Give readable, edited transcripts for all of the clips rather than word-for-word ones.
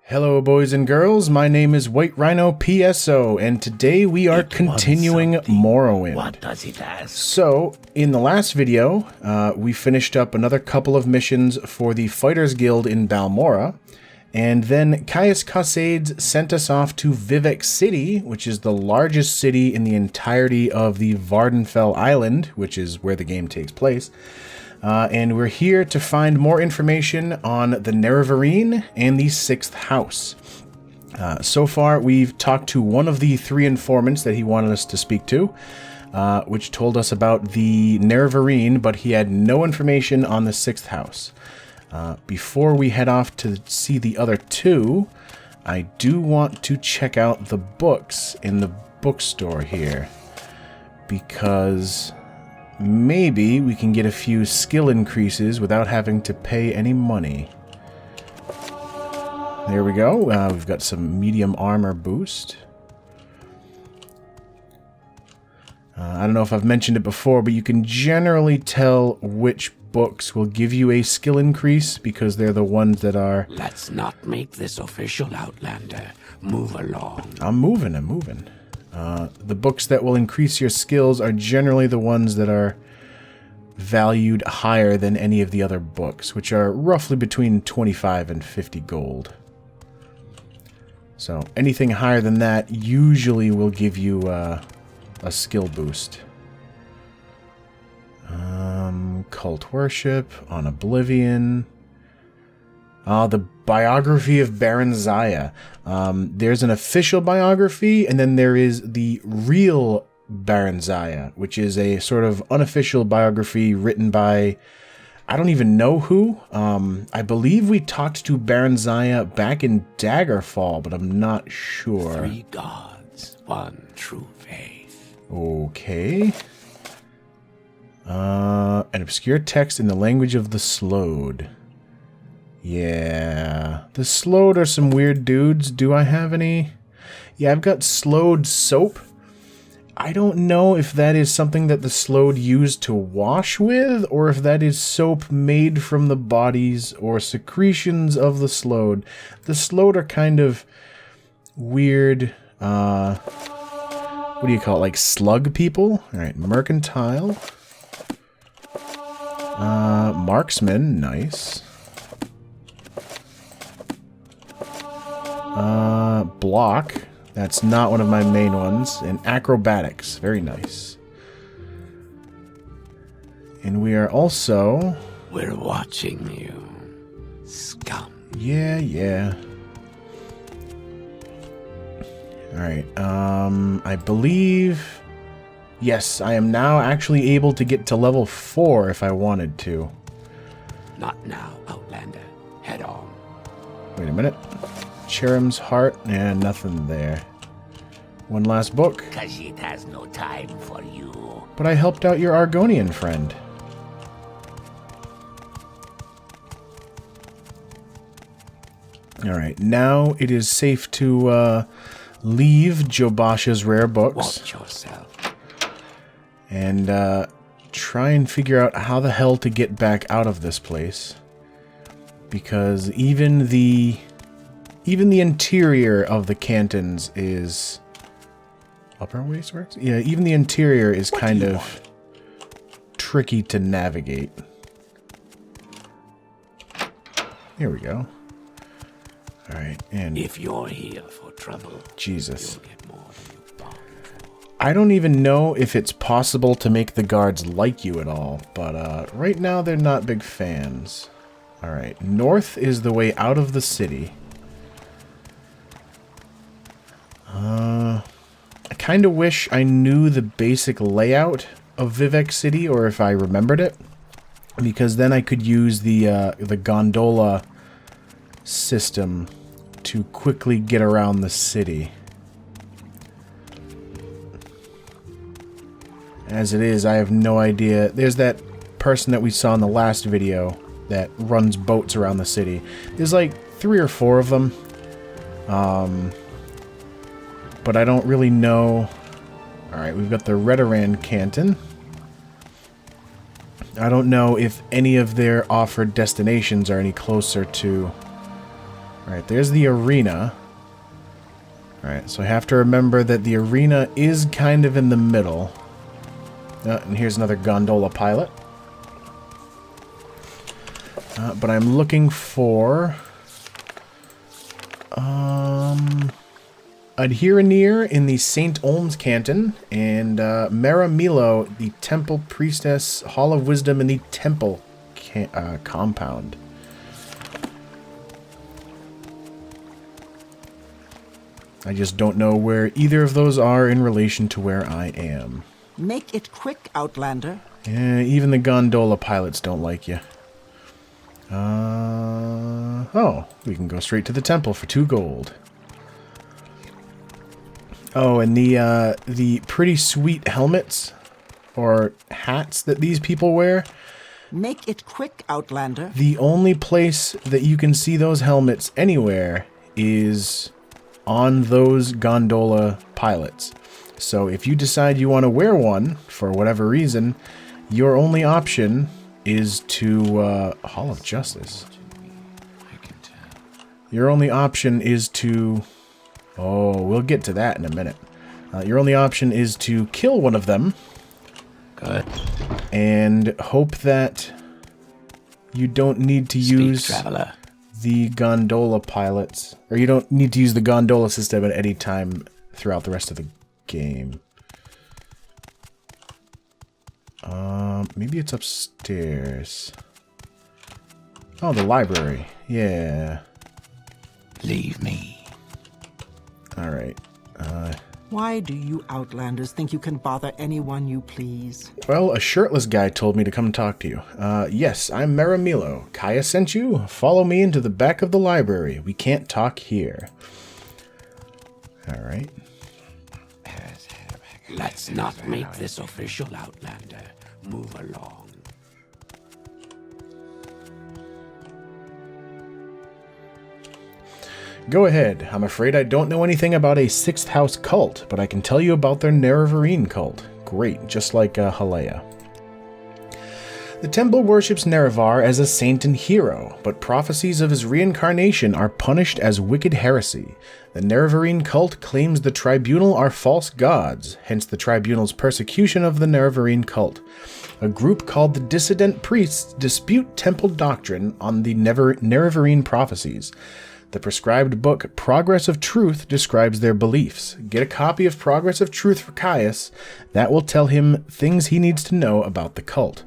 Hello boys and girls, my name is White Rhino PSO, and today we are continuing Morrowind. What does it ask? So, in the last video, we finished up another couple of missions for the Fighters Guild in Balmora, and then Caius Cassades sent us off to Vivec City, which is the largest city in the entirety of the Vardenfell Island, which is where the game takes place. And we're here to find more information on the Nerevarine and the 6th house. So far, we've talked to one of the 3 informants that he wanted us to speak to, which told us about the Nerevarine, but he had no information on the 6th house. Before we head off to see the other 2, I do want to check out the books in the bookstore here, because maybe we can get a few skill increases without having to pay any money. There we go. We've got some medium armor boost. I don't know if I've mentioned it before, but you can generally tell which books will give you a skill increase because they're the ones that are... Let's not make this official, Outlander. Move along. I'm moving. The books that will increase your skills are generally the ones that are valued higher than any of the other books, which are roughly between 25 and 50 gold. So anything higher than that usually will give you a skill boost. Cult Worship, on Oblivion. The biography of Baron Zaya. There's an official biography, and then there is the real Baron Zaya, which is a sort of unofficial biography written by, I don't even know who. I believe we talked to Baron Zaya back in Daggerfall, but I'm not sure. 3 gods, 1 true faith. Okay. An obscure text in the language of the Slode. Yeah, the Slode are some weird dudes. Do I have any? Yeah, I've got Slode soap. I don't know if that is something that the Slode used to wash with, or if that is soap made from the bodies or secretions of the Slode. The Slode are kind of weird, what do you call it, like slug people? Alright, mercantile. Marksman, nice. Block. That's not one of my main ones. And acrobatics. Very nice. And we are also... We're watching you, scum. Yeah. Alright, I believe... Yes, I am now actually able to get to level 4 if I wanted to. Not now, Outlander. Head on. Wait a minute. Cherum's Heart, and nothing there. One last book. Cause it has no time for you. But I helped out your Argonian friend. Alright, now it is safe to leave Jobasha's rare books. Watch yourself. And try and figure out how the hell to get back out of this place. Because even the interior of the cantons is... Upper Wasteworks? Yeah, even the interior is kind of tricky to navigate. Here we go. Alright, and... If you're here for trouble, Jesus. you'll get more than you bargained for. I don't even know if it's possible to make the guards like you at all, but right now they're not big fans. Alright, north is the way out of the city. I kind of wish I knew the basic layout of Vivec City, or if I remembered it, because then I could use the gondola system to quickly get around the city. As it is, I have no idea. There's that person that we saw in the last video that runs boats around the city. There's like 3 or 4 of them. But I don't really know. Alright, we've got the Redoran Canton. I don't know if any of their offered destinations are any closer to Alright, there's the arena. Alright, so I have to remember that the arena is kind of in the middle. And here's another gondola pilot. But I'm looking for... Adherenir in the St. Olms Canton, and Mara Milo, the Temple Priestess, Hall of Wisdom in the Temple compound. I just don't know where either of those are in relation to where I am. Make it quick, Outlander. Yeah, even the gondola pilots don't like you. Oh, we can go straight to the temple for 2 gold. Oh, and the pretty sweet helmets or hats that these people wear. Make it quick, Outlander. The only place that you can see those helmets anywhere is on those gondola pilots. So if you decide you want to wear one for whatever reason, your only option is to Hall of Justice. Your only option is to... Oh, we'll get to that in a minute. Your only option is to kill one of them. Good. And hope that you don't need to use traveler. the gondola pilots. Or you don't need to use the gondola system at any time throughout the rest of the game. Maybe it's upstairs. Oh, the library. Yeah. Leave me. Alright. Why do you Outlanders think you can bother anyone you please? Well, a shirtless guy told me to come talk to you. Yes, I'm Maramilo. Kaya sent you? Follow me into the back of the library. We can't talk here. Alright. Let's not make this official, Outlander. Move along. Go ahead. I'm afraid I don't know anything about a 6th house cult, but I can tell you about their Nerevarine cult. Great, just like Halea. The temple worships Nerevar as a saint and hero, but prophecies of his reincarnation are punished as wicked heresy. The Nerevarine cult claims the tribunal are false gods, hence the tribunal's persecution of the Nerevarine cult. A group called the Dissident Priests dispute temple doctrine on the Nerevarine prophecies. The prescribed book, Progress of Truth, describes their beliefs. Get a copy of Progress of Truth for Caius. That will tell him things he needs to know about the cult.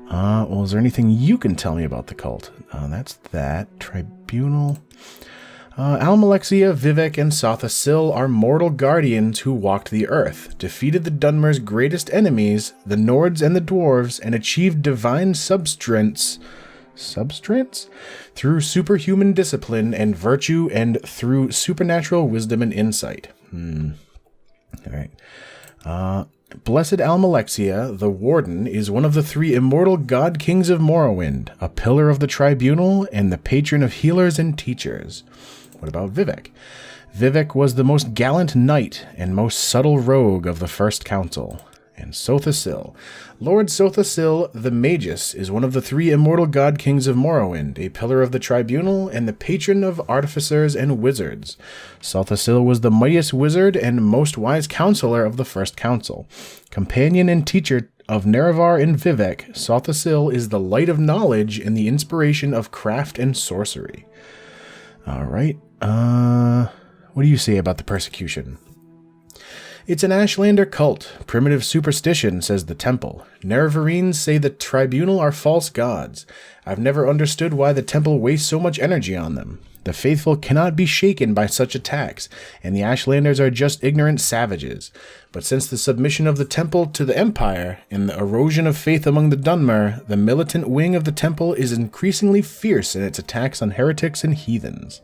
Well, is there anything you can tell me about the cult? That's that. Tribunal. Almalexia, Vivek, and Sothasil are mortal guardians who walked the earth, defeated the Dunmer's greatest enemies, the Nords and the Dwarves, and achieved divine substance through superhuman discipline and virtue and through supernatural wisdom and insight. Alright. Blessed Almalexia, the Warden, is one of the 3 immortal god kings of Morrowind, a pillar of the tribunal and the patron of healers and teachers. What about Vivek? Vivek was the most gallant knight and most subtle rogue of the First Council. And Sothasil. Lord Sothasil the Magus is one of the 3 immortal god kings of Morrowind, a pillar of the tribunal and the patron of artificers and wizards. Sothasil was the mightiest wizard and most wise counselor of the First Council. Companion and teacher of Nerevar and Vivek, Sothasil is the light of knowledge and the inspiration of craft and sorcery. Alright, what do you say about the persecution? It's an Ashlander cult. Primitive superstition, says the temple. Nerevarines say the tribunal are false gods. I've never understood why the temple wastes so much energy on them. The faithful cannot be shaken by such attacks, and the Ashlanders are just ignorant savages. But since the submission of the temple to the Empire and the erosion of faith among the Dunmer, the militant wing of the temple is increasingly fierce in its attacks on heretics and heathens.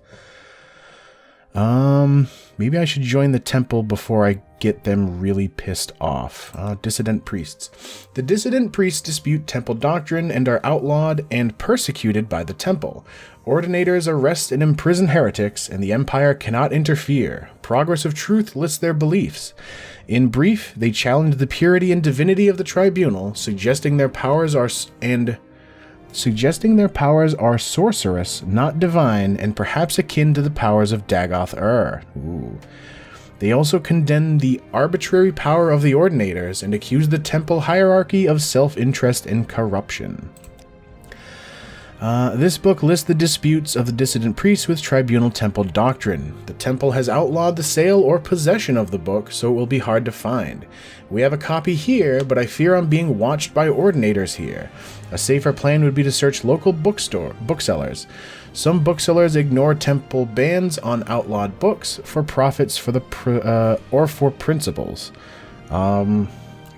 Maybe I should join the temple before I get them really pissed off. Dissident priests. The dissident priests dispute temple doctrine and are outlawed and persecuted by the temple. Ordinators arrest and imprison heretics, and the Empire cannot interfere. Progress of Truth lists their beliefs. In brief, they challenge the purity and divinity of the tribunal, suggesting their powers are suggesting their powers are sorcerous, not divine, and perhaps akin to the powers of Dagoth-Ur. Ooh. They also condemn the arbitrary power of the Ordinators and accuse the temple hierarchy of self-interest and corruption. This book lists the disputes of the dissident priests with tribunal temple doctrine. The temple has outlawed the sale or possession of the book, so it will be hard to find. We have a copy here, but I fear I'm being watched by Ordinators here. A safer plan would be to search local booksellers. Some booksellers ignore temple bans on outlawed books for profits for the or for principles.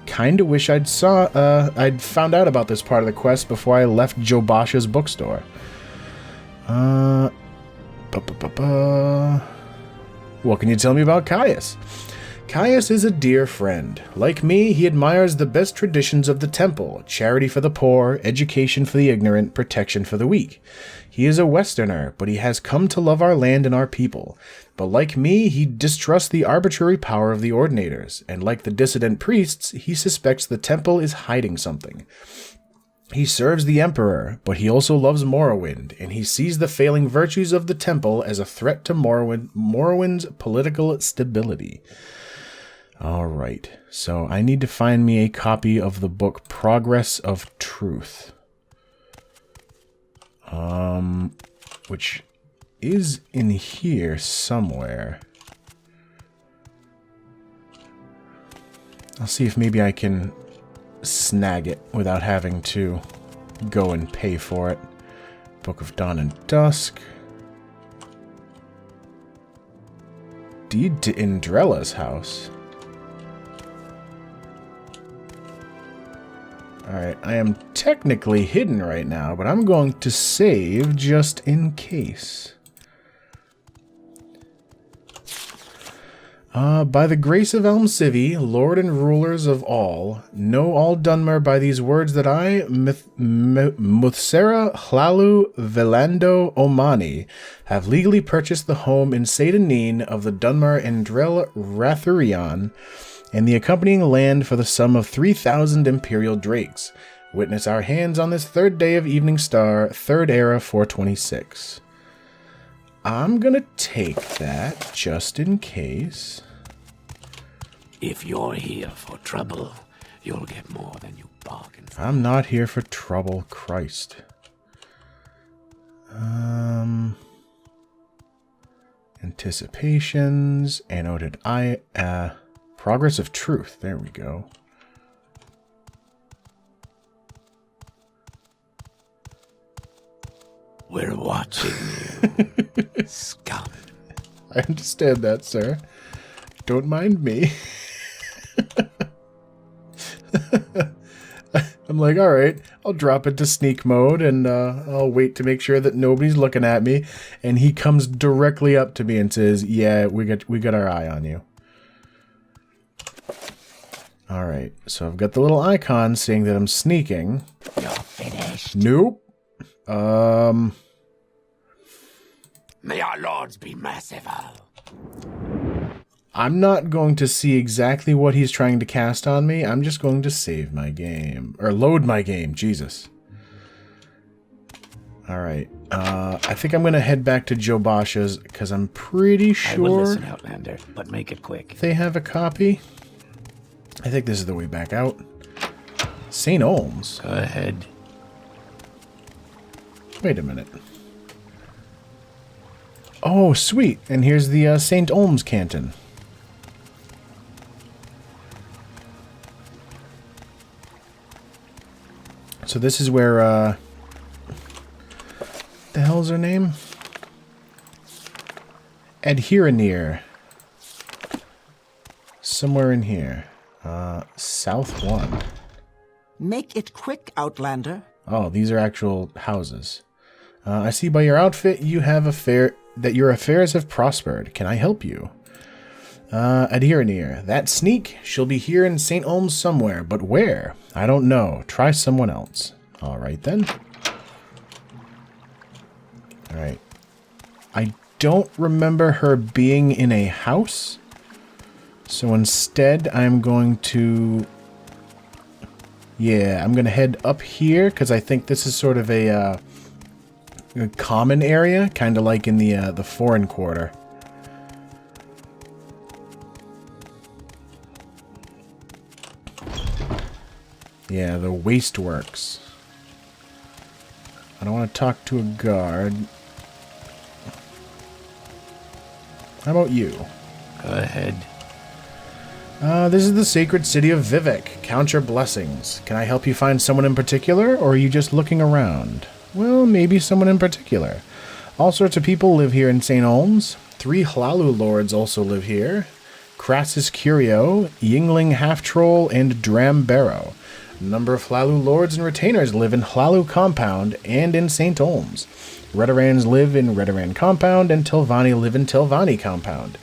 Kinda wish I'd found out about this part of the quest before I left Joe Bosch's bookstore. What can you tell me about Caius? Caius is a dear friend. Like me, he admires the best traditions of the temple: charity for the poor, education for the ignorant, protection for the weak. He is a Westerner, but he has come to love our land and our people. But like me, he distrusts the arbitrary power of the Ordinators, and like the dissident priests, he suspects the temple is hiding something. He serves the Emperor, but he also loves Morrowind, and he sees the failing virtues of the temple as a threat to Morrowind's political stability. Alright, so I need to find me a copy of the book Progress of Truth. Which is in here somewhere. I'll see if maybe I can snag it without having to go and pay for it. Book of Dawn and Dusk. Deed to Indrella's house. Alright, I am technically hidden right now, but I'm going to save just in case. By the grace of Elmsivi, Lord and Rulers of all, know all Dunmer by these words that I, Muthsera Hlalu Velando Omani, have legally purchased the home in Seydanin of the Dunmer Endrel Rathurian, and the accompanying land for the sum of 3,000 imperial drakes. Witness our hands on this third day of Evening Star, Third Era 426. I'm gonna take that, just in case. If you're here for trouble, you'll get more than you bargained for. I'm not here for trouble, Christ. Anticipations, annotated Progress of Truth, there we go. We're watching you, scum. I understand that, sir. Don't mind me. I'm like, alright, I'll drop into sneak mode and I'll wait to make sure that nobody's looking at me. And he comes directly up to me and says, yeah, we got our eye on you. Alright, so I've got the little icon saying that I'm sneaking. You're finished. Nope. May our lords be merciful. I'm not going to see exactly what he's trying to cast on me. I'm just going to save my game. Or load my game. Jesus. Alright. I think I'm going to head back to Joe Bosch's because I'm pretty sure... I will listen, Outlander, but make it quick. They have a copy. I think this is the way back out. St. Olms. Go ahead. Wait a minute. Oh, sweet. And here's the St. Olms Canton. So this is where, the hell's her name? Adherenir. Somewhere in here. South 1. Make it quick, Outlander. Oh, these are actual houses. I see by your outfit you have that your affairs have prospered. Can I help you? Adherenir. That sneak, she'll be here in St. Olms somewhere, but where? I don't know. Try someone else. Alright then. Alright. I don't remember her being in a house. So instead, I'm going to Yeah, I'm going to head up here because I think this is sort of a common area, kind of like in the foreign quarter. Yeah, the wasteworks. I don't want to talk to a guard. How about you? Go ahead. This is the sacred city of Vivek. Count your blessings. Can I help you find someone in particular, or are you just looking around? Well, maybe someone in particular. All sorts of people live here in St. Olms. 3 Hlalu lords also live here. Crassus Curio, Yingling Half-Troll, and Dram Barrow. A number of Hlalu lords and retainers live in Hlalu Compound and in St. Olms. Redorans live in Redoran Compound, and Tilvani live in Tilvani Compound.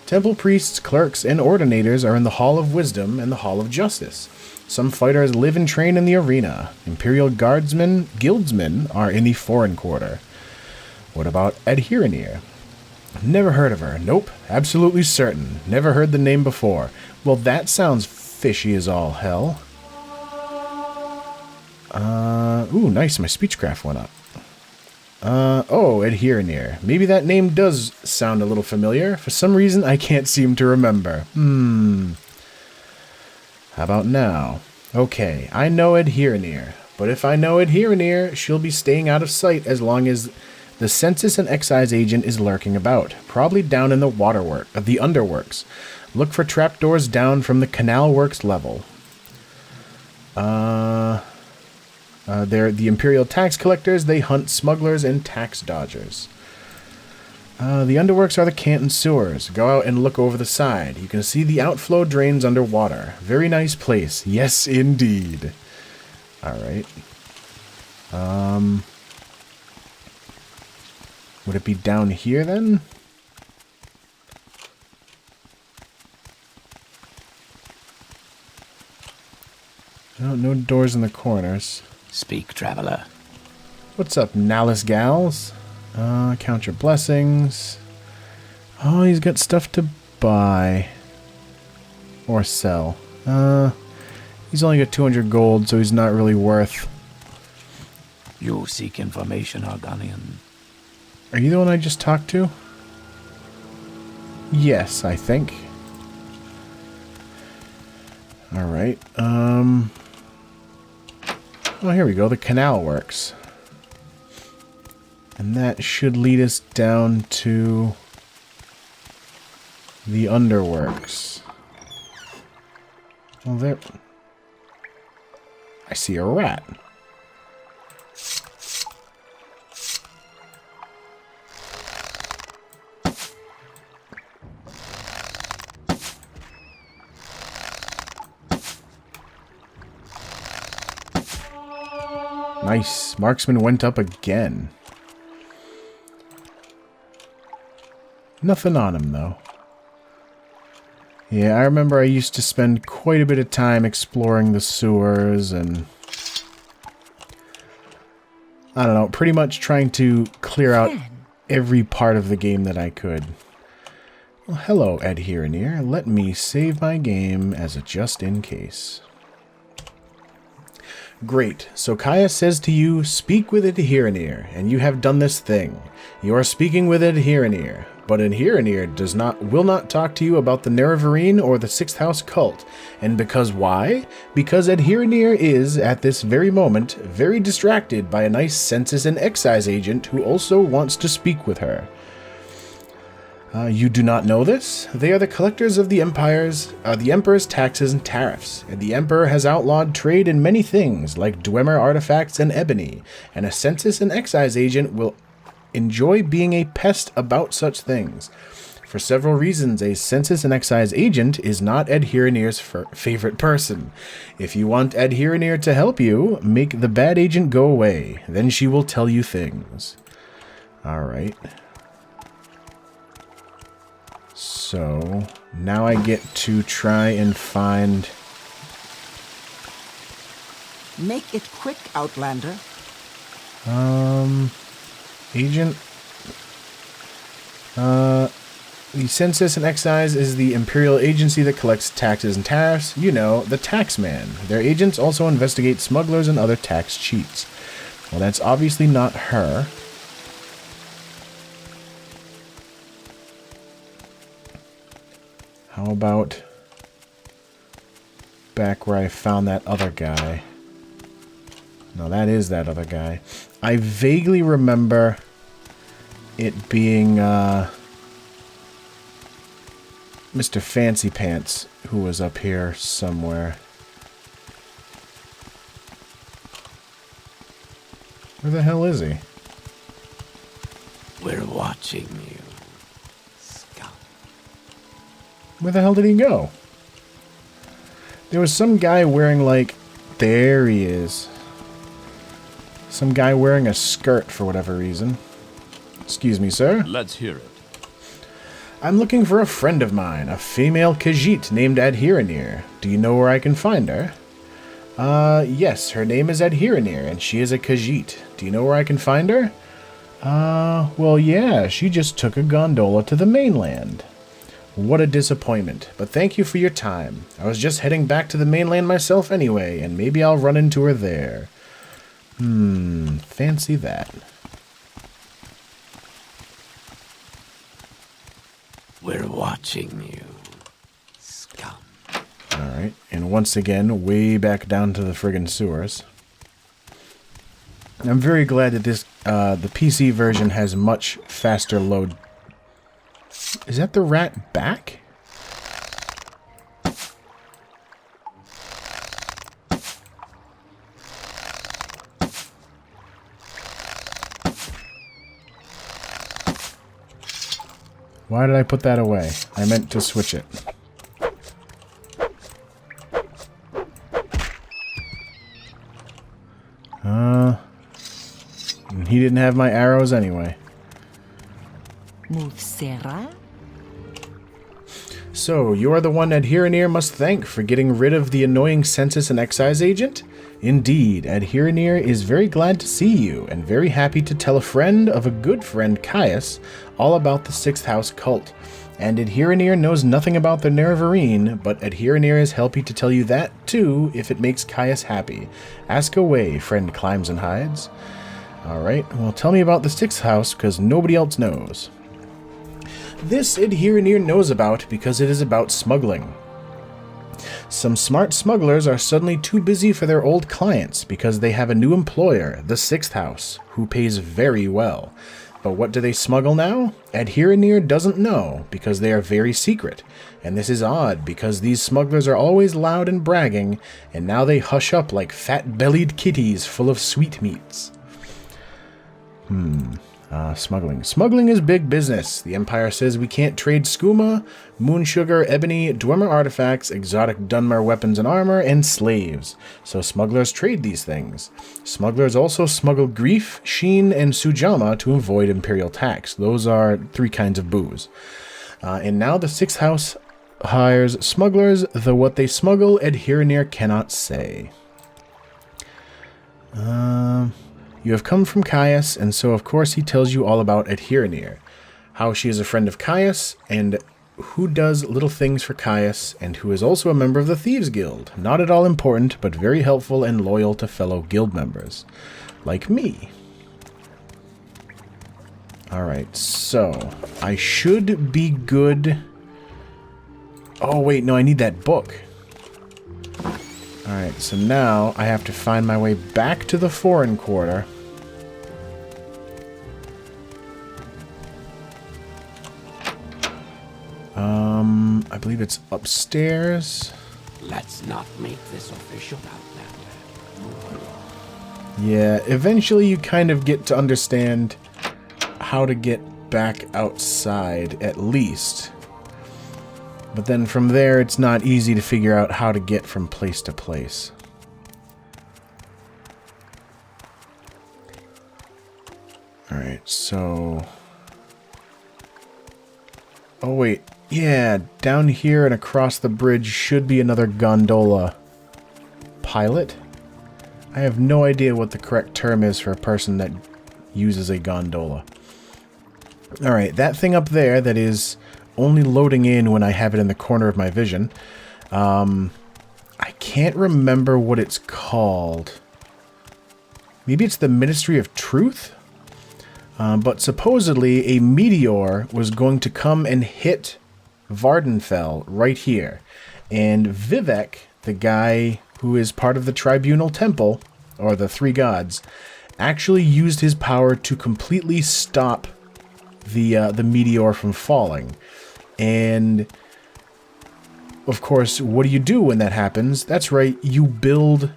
Temple priests, clerks, and ordinators are in the Hall of Wisdom and the Hall of Justice. Some fighters live and train in the arena. Imperial guildsmen are in the foreign quarter. What about Adherenir? Never heard of her. Nope, absolutely certain. Never heard the name before. Well, that sounds fishy as all hell. Ooh, nice, my speechcraft went up. Oh, Adherenir. Maybe that name does sound a little familiar. For some reason, I can't seem to remember. How about now? Okay, I know Adherenir. But if I know Adherenir, she'll be staying out of sight as long as the census and excise agent is lurking about. Probably down in the the underworks. Look for trapdoors down from the canal works level. They're the Imperial tax collectors. They hunt smugglers and tax dodgers. The underworks are the Canton sewers. Go out and look over the side. You can see the outflow drains underwater. Very nice place. Yes, indeed. Alright. Would it be down here then? Oh, no doors in the corners. Speak, traveler. What's up, Nallis gals? Count your blessings. Oh, he's got stuff to buy. Or sell. He's only got 200 gold, so he's not really worth. You seek information, Arganian. Are you the one I just talked to? Yes, I think. Alright, oh, here we go, the canal works. And that should lead us down to the underworks. Well, there... I see a rat. Nice. Marksman went up again. Nothing on him, though. Yeah, I remember I used to spend quite a bit of time exploring the sewers and... I don't know, pretty much trying to clear out every part of the game that I could. Well, hello, Adherenir. Let me save my game as a just in case. Great. So Kaya says to you, speak with Adherenir, and you have done this thing. You are speaking with Adherenir, but Adherenir will not talk to you about the Nerevarine or the Sixth House cult. And because why? Because Adherenir is, at this very moment, very distracted by a nice census and excise agent who also wants to speak with her. You do not know this? They are the collectors of the Emperor's taxes and tariffs, and the Emperor has outlawed trade in many things, like Dwemer artifacts and ebony, and a census and excise agent will enjoy being a pest about such things. For several reasons, a census and excise agent is not Adherenir's favorite person. If you want Adherenir to help you, make the bad agent go away. Then she will tell you things. Alright. So, now I get to try and find... Make it quick, Outlander. Agent... The Census and Excise is the imperial agency that collects taxes and tariffs. You know, the taxman. Their agents also investigate smugglers and other tax cheats. Well, that's obviously not her. How about back where I found that other guy? No, that is that other guy. I vaguely remember it being Mr. Fancy Pants who was up here somewhere. Where the hell is he? We're watching you, scum. Where the hell did he go? There was some guy wearing, like... There he is. Some guy wearing a skirt for whatever reason. Excuse me, sir. Let's hear it. I'm looking for a friend of mine, a female Khajiit named Adhiranir. Do you know where I can find her? Yes, her name is Adhiranir, and she is a Khajiit. Do you know where I can find her? Well, yeah, she just took a gondola to the mainland. What a disappointment, but thank you for your time. I was just heading back to the mainland myself anyway, and maybe I'll run into her there. Fancy that. We're watching you, scum. Alright, and once again, way back down to the friggin' sewers. I'm very glad that this, the PC version has much faster load. Is that the rat back? Why did I put that away? I meant to switch it. He didn't have my arrows anyway. Move Sarah? So, you are the one Adhiranir must thank for getting rid of the annoying Census and Excise agent? Indeed, Adhiranir is very glad to see you, and very happy to tell a friend of a good friend, Caius, all about the Sixth House cult. And Adhiranir knows nothing about the Nerevarine, but Adhiranir is happy to tell you that, too, if it makes Caius happy. Ask away, friend Climbs and Hides. Alright, well tell me about the Sixth House, because nobody else knows. This Adhiranir knows about because it is about smuggling. Some smart smugglers are suddenly too busy for their old clients because they have a new employer, the Sixth House, who pays very well. But what do they smuggle now? Adhiranir doesn't know because they are very secret. And this is odd because these smugglers are always loud and bragging, and now they hush up like fat-bellied kitties full of sweetmeats. Smuggling. Smuggling is big business. The Empire says we can't trade skooma, moon sugar, ebony, Dwemer artifacts, exotic Dunmer weapons and armor, and slaves. So smugglers trade these things. Smugglers also smuggle grief, sheen, and sujama to avoid imperial tax. Those are 3 kinds of booze. And now the Sixth House hires smugglers, though what they smuggle, Adhiranir cannot say. You have come from Caius, and so of course he tells you all about Adhiranir, how she is a friend of Caius, and who does little things for Caius, and who is also a member of the Thieves Guild. Not at all important, but very helpful and loyal to fellow guild members. Like me. Alright, so I should be good. Oh wait, no, I need that book. Alright, so now I have to find my way back to the foreign quarter. I believe it's upstairs. Let's not make this official, Outlander. Yeah, eventually you kind of get to understand how to get back outside, at least. But then from there, it's not easy to figure out how to get from place to place. Alright, so... Oh wait, yeah, down here and across the bridge should be another gondola pilot. I have no idea what the correct term is for a person that uses a gondola. Alright, that thing up there that is only loading in when I have it in the corner of my vision. I can't remember what it's called. Maybe it's the Ministry of Truth? But supposedly a meteor was going to come and hit Vardenfell right here. And Vivek, the guy who is part of the Tribunal Temple, or the Three Gods, actually used his power to completely stop the meteor from falling. And of course, what do you do when that happens? That's right, you build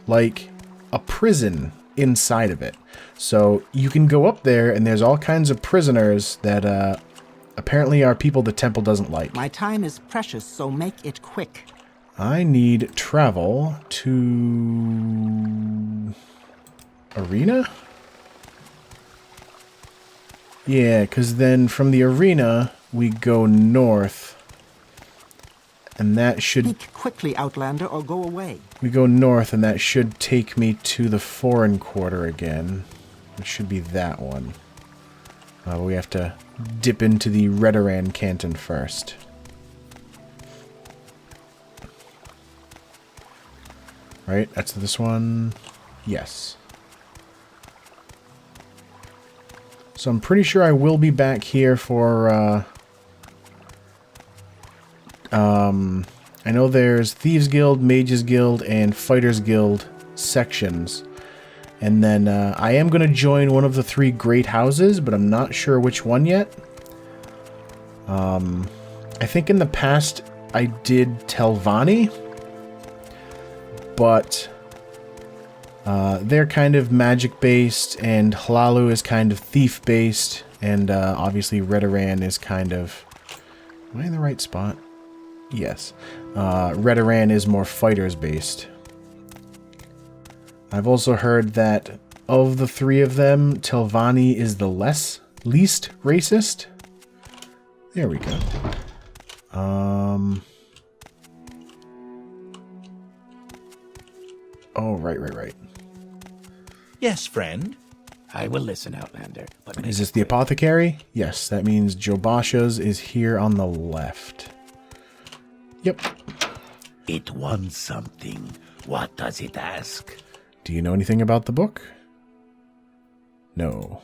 like a prison inside of it. So you can go up there and there's all kinds of prisoners that apparently are people the temple doesn't like. My time is precious, so make it quick. I need travel to arena? Yeah, because then from the arena we go north. And that should... Speak quickly, Outlander, or go away. We go north, and that should take me to the foreign quarter again. It should be that one. We have to dip into the Redoran Canton first. Right? That's this one. Yes. So I'm pretty sure I will be back here for... I know there's Thieves Guild, Mages Guild, and Fighters Guild sections. And then I am going to join one of the 3 great houses, but I'm not sure which one yet. I think in the past I did Telvanni, but they're kind of magic-based, and Hlalu is kind of thief-based, and obviously Redoran is kind of... Am I in the right spot? Yes. Redoran is more fighters-based. I've also heard that of the 3 of them, Telvanni is the least racist. There we go. Oh, right. Yes, friend. I will listen, Outlander. But Is this the apothecary? Yes, that means Jobasha's is here on the left. Yep. It wants something. What does it ask? Do you know anything about the book? No.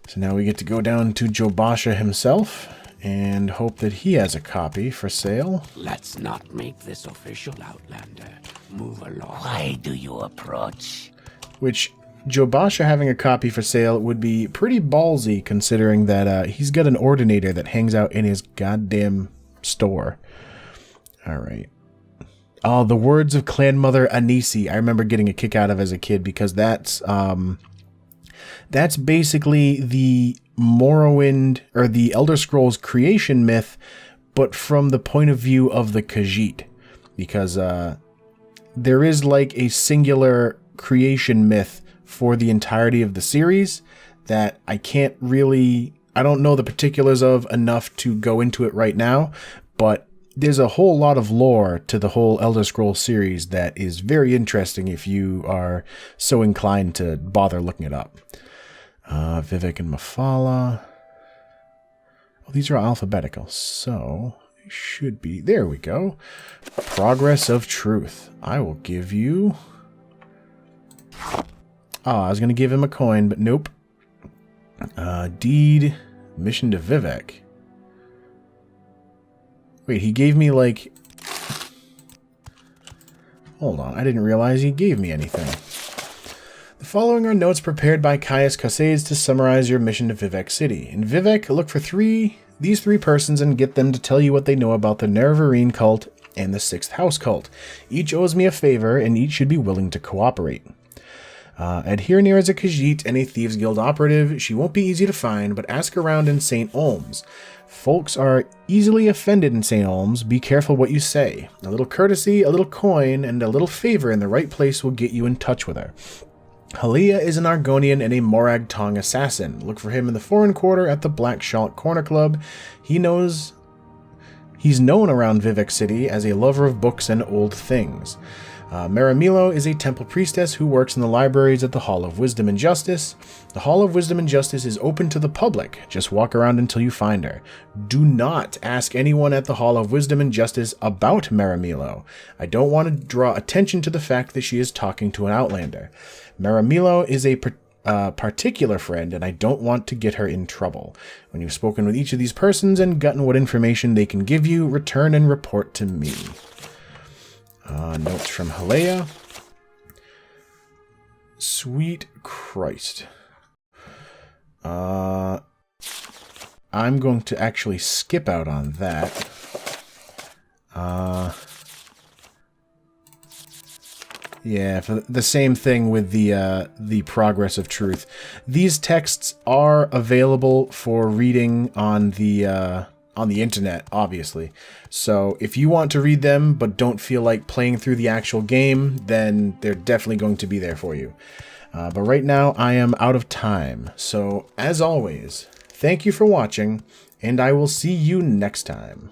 So now we get to go down to Jobasha himself and hope that he has a copy for sale. Let's not make this official, Outlander. Move along. Why do you approach? Which, Jobasha having a copy for sale would be pretty ballsy considering that he's got an ordinator that hangs out in his goddamn store. Alright. Oh, the words of clan mother Anisi, I remember getting a kick out of as a kid because that's basically the Morrowind, or the Elder Scrolls creation myth, but from the point of view of the Khajiit. Because there is like a singular creation myth for the entirety of the series that I don't know the particulars of enough to go into it right now, but there's a whole lot of lore to the whole Elder Scrolls series that is very interesting if you are so inclined to bother looking it up. Vivek and Mafala. Oh, these are alphabetical, so it should be... There we go. Progress of Truth. I will give you... I was going to give him a coin, but nope. Deed. Mission to Vivek. Wait, he gave me, like... Hold on, I didn't realize he gave me anything. The following are notes prepared by Caius Cassades to summarize your mission to Vivek City. In Vivek, look for these three persons and get them to tell you what they know about the Nerevarine cult and the Sixth House cult. Each owes me a favor, and each should be willing to cooperate. Adhere near as a Khajiit and a Thieves Guild operative. She won't be easy to find, but ask around in St. Olms. Folks are easily offended in St. Olms. Be careful what you say. A little courtesy, a little coin, and a little favor in the right place will get you in touch with her. Halia is an Argonian and a Morag Tong assassin. Look for him in the foreign quarter at the Black Shalt Corner Club. He's known around Vivek City as a lover of books and old things. Maramilo is a temple priestess who works in the libraries at the Hall of Wisdom and Justice. The Hall of Wisdom and Justice is open to the public. Just walk around until you find her. Do not ask anyone at the Hall of Wisdom and Justice about Maramilo. I don't want to draw attention to the fact that she is talking to an outlander. Maramilo is a particular friend, and I don't want to get her in trouble. When you've spoken with each of these persons and gotten what information they can give you, return and report to me. Notes from Halea. Sweet Christ. I'm going to actually skip out on that. Yeah, for the same thing with the Progress of Truth. These texts are available for reading on the internet, obviously. So if you want to read them but don't feel like playing through the actual game, then they're definitely going to be there for you. But right now I am out of time. So as always, thank you for watching, and I will see you next time.